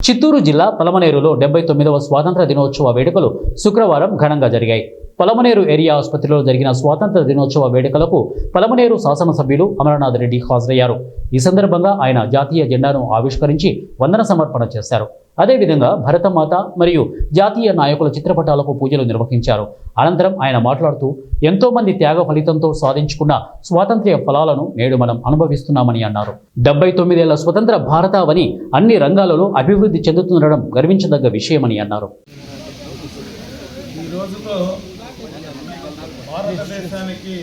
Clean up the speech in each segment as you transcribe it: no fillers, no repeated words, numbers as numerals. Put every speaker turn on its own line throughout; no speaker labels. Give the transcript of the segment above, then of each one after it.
చిత్తూరు జిల్లా పలమనేరులో 79వ స్వాతంత్ర దినోత్సవ వేడుకలు శుక్రవారం ఘనంగా జరిగాయి. పలమనేరు ఏరియా ఆసుపత్రిలో జరిగిన స్వాతంత్ర దినోత్సవ వేడుకలకు పలమనేరు శాసనసభ్యులు అమరనాథ్ రెడ్డి హాజరయ్యారు. ఈ సందర్భంగా ఆయన జాతీయ జెండాను ఆవిష్కరించి వందన సమర్పణ చేశారు. అదేవిధంగా భరతమాత మరియు జాతీయ నాయకుల చిత్రపటాలకు పూజలు నిర్వహించారు. అనంతరం ఆయన మాట్లాడుతూ ఎంతో మంది త్యాగ ఫలితంతో సాధించుకున్న స్వాతంత్ర్య ఫలాలను నేడు మనం అనుభవిస్తున్నామని అన్నారు. 79 ఏళ్ల స్వతంత్ర భారతావని అన్ని రంగాలలో అభివృద్ధి చెందుతుండడం గర్వించదగ్గ విషయమని అన్నారు.
ఈ రోజుతో భారతదేశానికి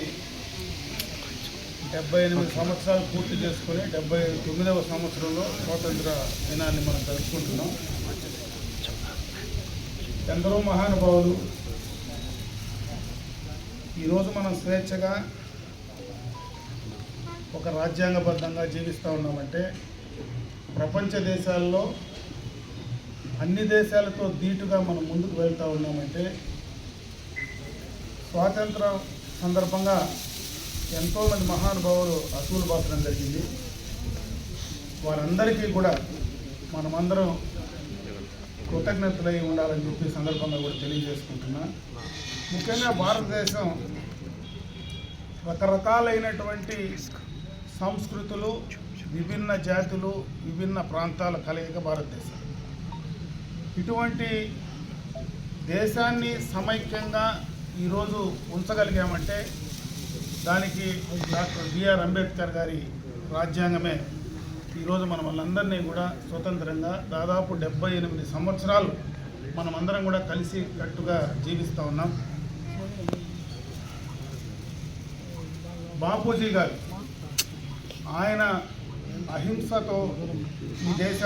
78 సంవత్సరాలు పూర్తి చేసుకుని 79వ సంవత్సరంలో స్వాతంత్ర దినాన్ని మనం జరుపుకుంటున్నాం. ఎందరో మహానుభావులు ఈరోజు మనం స్వేచ్ఛగా ఒక రాజ్యాంగబద్ధంగా జీవిస్తూ ఉన్నామంటే ప్రపంచ దేశాల్లో అన్ని దేశాలతో ధీటుగా మనం ముందుకు వెళ్తూ ఉన్నామంటే స్వాతంత్ర సందర్భంగా ఎంతోమంది మహానుభావులు అసూలు బాసడం జరిగింది. వారందరికీ కూడా మనమందరం కృతజ్ఞతలై ఉండాలని చెప్పి సందర్భంగా కూడా తెలియజేసుకుంటున్నా. ముఖ్యంగా భారతదేశం రకరకాలైనటువంటి సంస్కృతులు, విభిన్న జాతులు, విభిన్న ప్రాంతాల కలయిక భారతదేశం. ఇటువంటి దేశాన్ని సమైక్యంగా ఈరోజు ఉంచగలిగామంటే దానికి డాక్టర్ బిఆర్ అంబేద్కర్ గారి రాజ్యాంగమే ఈరోజు మన వాళ్ళందరినీ కూడా స్వతంత్రంగా దాదాపు 78 సంవత్సరాలు మనమందరం కూడా కలిసి కట్టుగా జీవిస్తూ ఉన్నాం. బాపూజీ గారు ఆయన అహింసతో ఈ దేశాన్ని